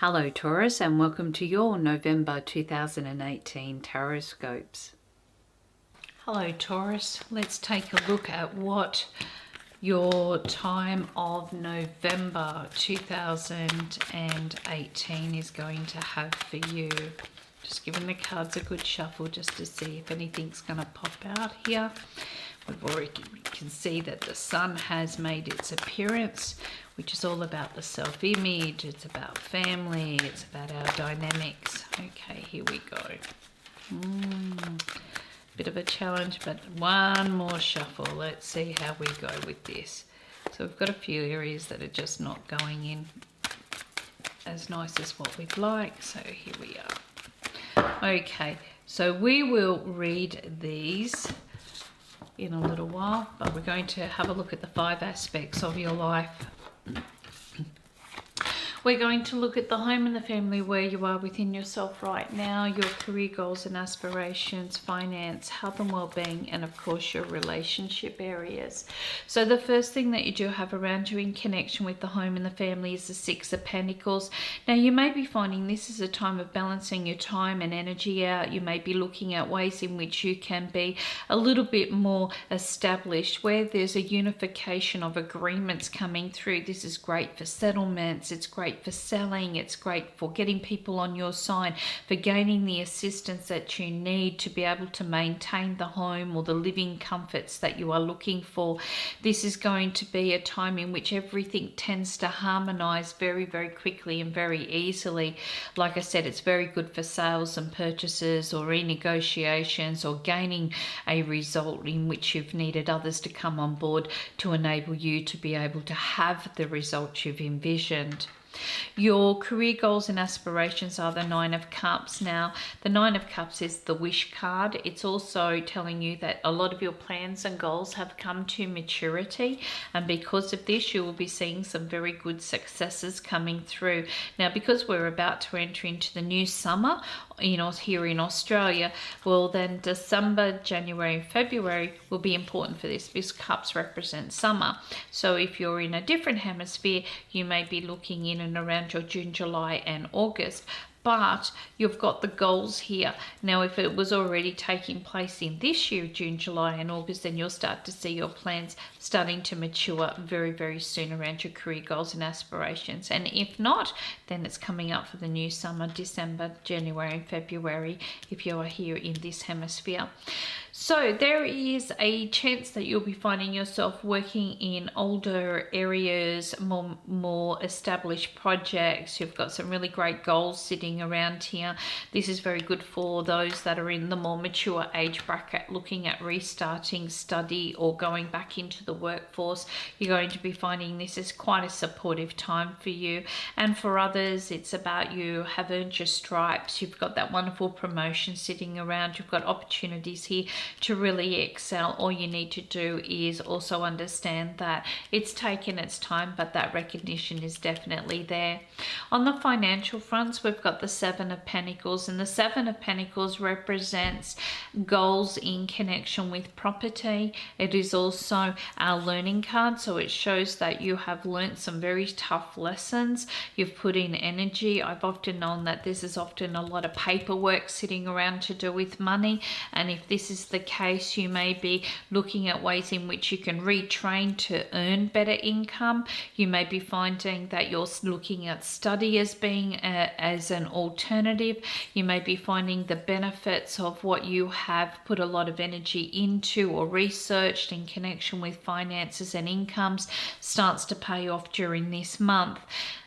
Hello Taurus, and welcome to your November 2018 Tarotscopes. Hello Taurus, let's take a look at what your time of November 2018 is going to have for you. Just giving the cards a good shuffle just to see if anything's going to pop out here. We've already can see that the sun has made its appearance, which is all about the self-image, it's about family, it's about our dynamics. Okay, here we go. Bit of a challenge, but one more shuffle. Let's see how we go with this. So we've got a few areas that are just not going in as nice as what we'd like. So here we are. Okay, so we will read these in a little while, but we're going to have a look at the 5 aspects of your life. We're going to look at the home and the family, where you are within yourself right now, your career goals and aspirations, finance, health and well-being, and of course your relationship areas. So the first thing that you do have around you in connection with the home and the family is the 6 of Pentacles. Now you may be finding this is a time of balancing your time and energy out. You may be looking at ways in which you can be a little bit more established, where there's a unification of agreements coming through. This is great for settlements, it's great for selling, it's great for getting people on your side, for gaining the assistance that you need to be able to maintain the home or the living comforts that you are looking for. This is going to be a time in which everything tends to harmonize very, very quickly and very easily. Like I said, it's very good for sales and purchases or renegotiations or gaining a result in which you've needed others to come on board to enable you to be able to have the result you've envisioned. Your career goals and aspirations are the 9 of Cups. Now, the 9 of Cups is the wish card. It's also telling you that a lot of your plans and goals have come to maturity, and because of this, you will be seeing some very good successes coming through. Now, because we're about to enter into the new summer, here in Australia, well then December, January, and February will be important for this, because cups represent summer. So if you're in a different hemisphere, you may be looking in and around your June, July, and August. But you've got the goals here. Now, if it was already taking place in this year, June, July, and August, then you'll start to see your plans starting to mature very, very soon around your career goals and aspirations. And if not, then it's coming up for the new summer, December, January, and February, if you are here in this hemisphere. So there is a chance that you'll be finding yourself working in older areas, more established projects. You've got some really great goals sitting around here. This is very good for those that are in the more mature age bracket, looking at restarting study or going back into the workforce. You're going to be finding this is quite a supportive time for you. And for others, it's about you have earned your stripes. You've got that wonderful promotion sitting around. You've got opportunities here to really excel. All you need to do is also understand that it's taken its time, but that recognition is definitely there. On the financial fronts, we've got the 7 of Pentacles, and the 7 of Pentacles represents goals in connection with property. It is also our learning card, so it shows that you have learnt some very tough lessons. You've put in energy. I've often known that this is often a lot of paperwork sitting around to do with money, and if this is the case, you may be looking at ways in which you can retrain to earn better income. You may be finding that you're looking at study as being as an alternative. You may be finding the benefits of what you have put a lot of energy into or researched in connection with finances and incomes starts to pay off during this month.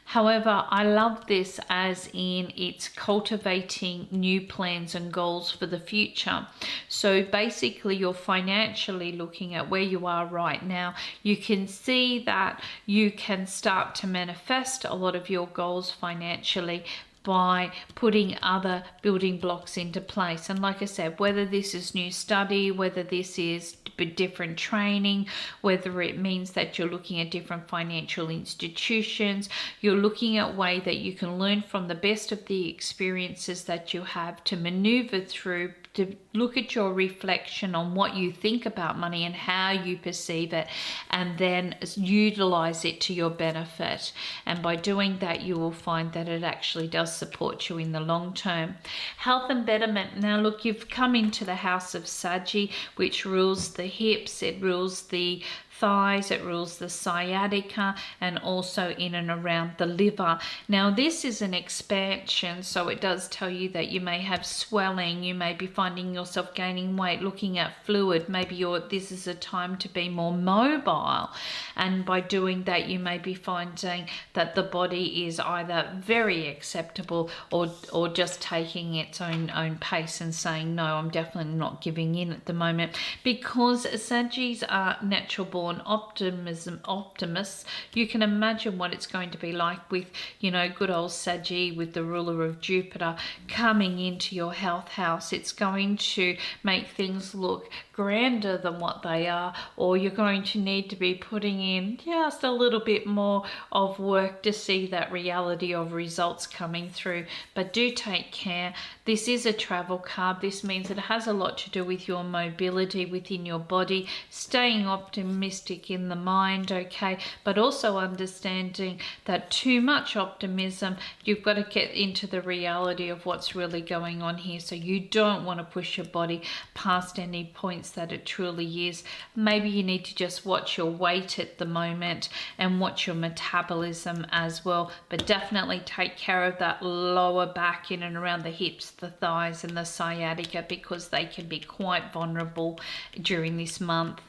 However, I love this as in it's cultivating new plans and goals for the future. So basically, you're financially looking at where you are right now. You can see that you can start to manifest a lot of your goals financially by putting other building blocks into place. And like I said, whether this is new study, whether this is different training, whether it means that you're looking at different financial institutions, you're looking at way that you can learn from the best of the experiences that you have to maneuver through to look at your reflection on what you think about money and how you perceive it, and then utilize it to your benefit. And by doing that, you will find that it actually does support you in the long term. Health and betterment. Now look, you've come into the house of Saggy, which rules the hips, it rules the thighs, it rules the sciatica, and also in and around the liver. Now this is an expansion, so it does tell you that you may have swelling, you may be finding yourself gaining weight, looking at fluid, maybe this is a time to be more mobile, and by doing that you may be finding that the body is either very acceptable or just taking its own pace and saying, no, I'm definitely not giving in at the moment. Because Sagittarius are natural born optimists, you can imagine what it's going to be like with, you know, good old Sagittarius with the ruler of Jupiter coming into your health house. It's going to make things look grander than what they are, or you're going to need to be putting in just a little bit more of work to see that reality of results coming through. But do take care. This is a travel card. This means it has a lot to do with your mobility within your body, staying optimistic in the mind, okay, but also understanding that too much optimism, you've got to get into the reality of what's really going on here. So you don't want to push your body past any points that it truly is. Maybe you need to just watch your weight at the moment and watch your metabolism as well, but definitely take care of that lower back in and around the hips, the thighs and the sciatica, because they can be quite vulnerable during this month.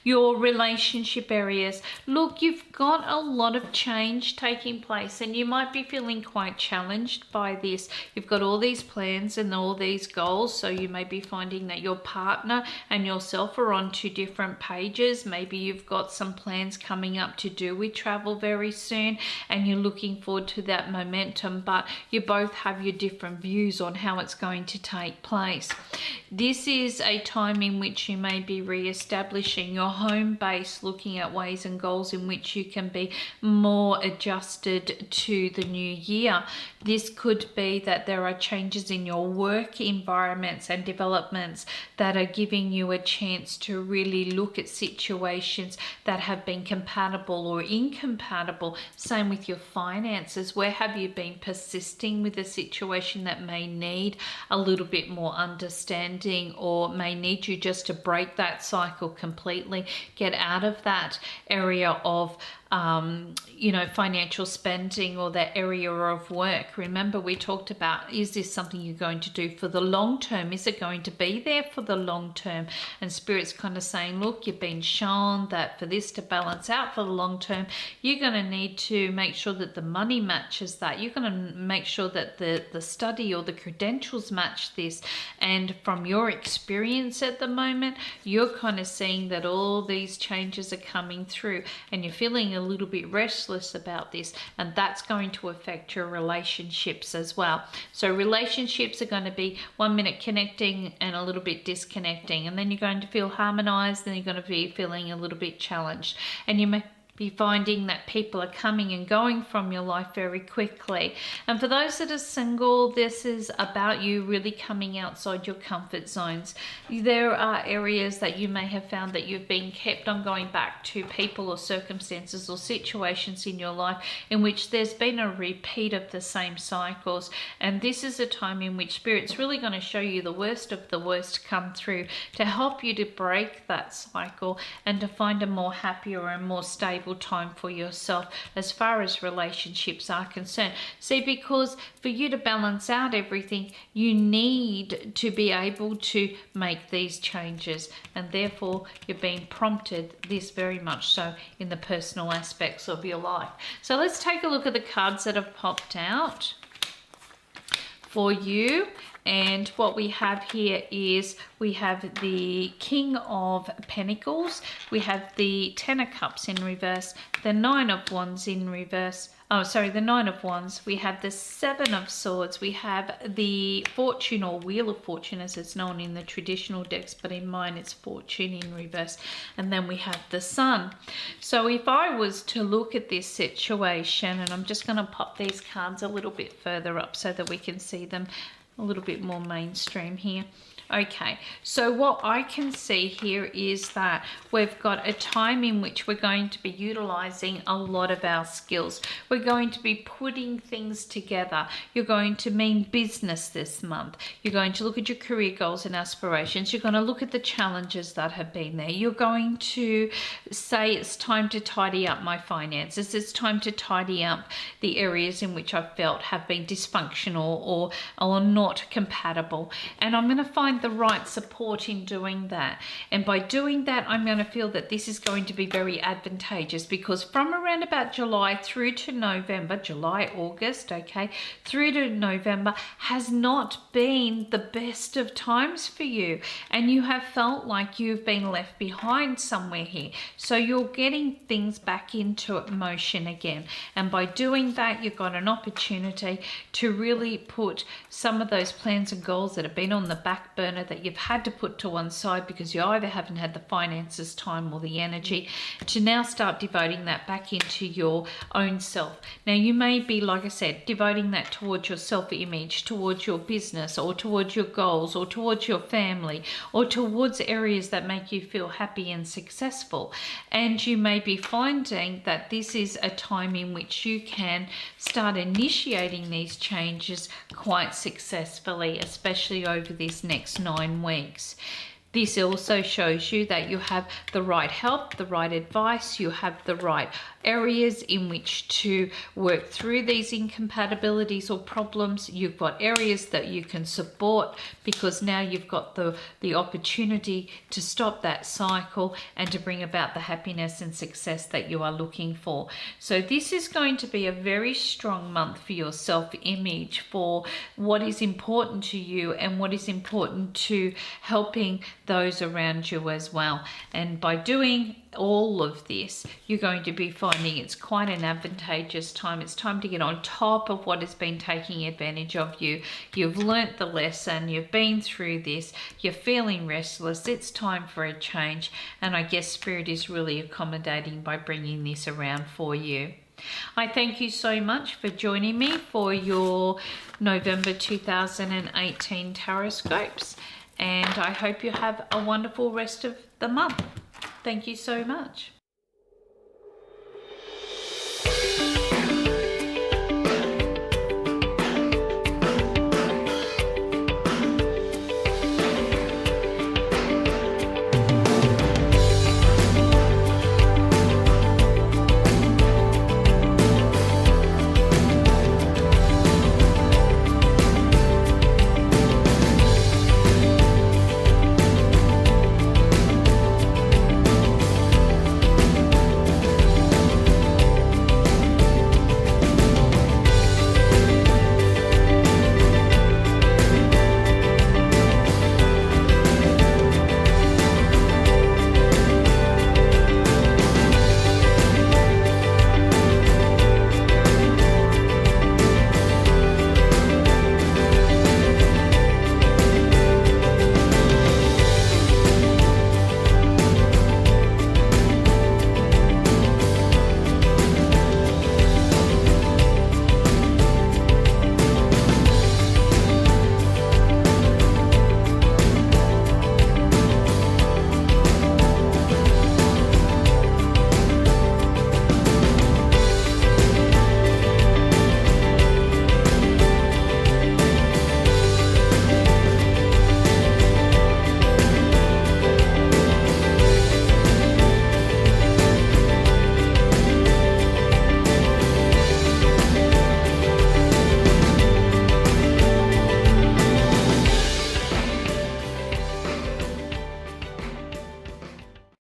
Your relationship areas. Look, you've got a lot of change taking place and you might be feeling quite challenged by this. You've got all these plans and all these goals, so you may be finding that your partner and yourself are on two different pages. Maybe you've got some plans coming up to do with travel very soon and you're looking forward to that momentum, but you both have your different views on how it's going to take place. This is a time in which you may be re-establishing your home base, looking at ways and goals in which you can be more adjusted to the new year. This could be that there are changes in your work environments and developments that are giving you a chance to really look at situations that have been compatible or incompatible. Same with your finances. Where have you been persisting with a situation that may need a little bit more understanding, or may need you just to break that cycle completely, get out of that area of financial spending or that area of work. Remember, we talked about, is this something you're going to do for the long term? Is it going to be there for the long term? And Spirit's kind of saying, look, you've been shown that for this to balance out for the long term, you're going to need to make sure that the money matches that. You're going to make sure that the study or the credentials match this. And from your experience at the moment, you're kind of seeing that all these changes are coming through and you're feeling a little bit restless about this, and that's going to affect your relationships as well. So relationships are going to be 1 minute connecting and a little bit disconnecting, and then you're going to feel harmonized, then you're going to be feeling a little bit challenged, and you may be finding that people are coming and going from your life very quickly. And for those that are single, this is about you really coming outside your comfort zones. There are areas that you may have found that you've been kept on going back to people or circumstances or situations in your life in which there's been a repeat of the same cycles. And this is a time in which Spirit's really going to show you the worst of the worst come through to help you to break that cycle and to find a more happier and more stable time for yourself as far as relationships are concerned. See, because for you to balance out everything, you need to be able to make these changes, and therefore you're being prompted this very much so in the personal aspects of your life. So let's take a look at the cards that have popped out for you. And what we have here is we have the King of Pentacles, we have the Ten of Cups in reverse, the Nine of Wands in reverse, the Nine of Wands, we have the Seven of Swords, we have the Fortune or Wheel of Fortune as it's known in the traditional decks, but in mine it's Fortune in reverse, and then we have the Sun. So if I was to look at this situation, and I'm just going to pop these cards a little bit further up so that we can see them a little bit more mainstream here. Okay, so what I can see here is that we've got a time in which we're going to be utilizing a lot of our skills. We're going to be putting things together. You're going to mean business this month. You're going to look at your career goals and aspirations. You're going to look at the challenges that have been there. You're going to say it's time to tidy up my finances. It's time to tidy up the areas in which I've felt have been dysfunctional or not compatible. And I'm going to find the right support in doing that. And by doing that, I'm going to feel that this is going to be very advantageous, because from around about July through to November, July, August, okay, through to November has not been the best of times for you. And you have felt like you've been left behind somewhere here. So you're getting things back into motion again. And by doing that, you've got an opportunity to really put some of those plans and goals that have been on the back burner, that you've had to put to one side because you either haven't had the finances, time, or the energy, to now start devoting that back into your own self. Now, you may be, like I said, devoting that towards your self-image, towards your business, or towards your goals, or towards your family, or towards areas that make you feel happy and successful. And you may be finding that this is a time in which you can start initiating these changes quite successfully, especially over this next 9 weeks. This also shows you that you have the right help, the right advice, you have the right areas in which to work through these incompatibilities or problems. You've got areas that you can support, because now you've got the opportunity to stop that cycle and to bring about the happiness and success that you are looking for. So this is going to be a very strong month for your self-image, for what is important to you and what is important to helping those around you as well. And by doing all of this, you're going to be finding it's quite an advantageous time. It's time to get on top of what has been taking advantage of you. You've learnt the lesson, you've been through this, you're feeling restless, it's time for a change. And I guess Spirit is really accommodating by bringing this around for you. I thank you so much for joining me for your November 2018 Tarotscopes, and I hope you have a wonderful rest of the month. Thank you so much.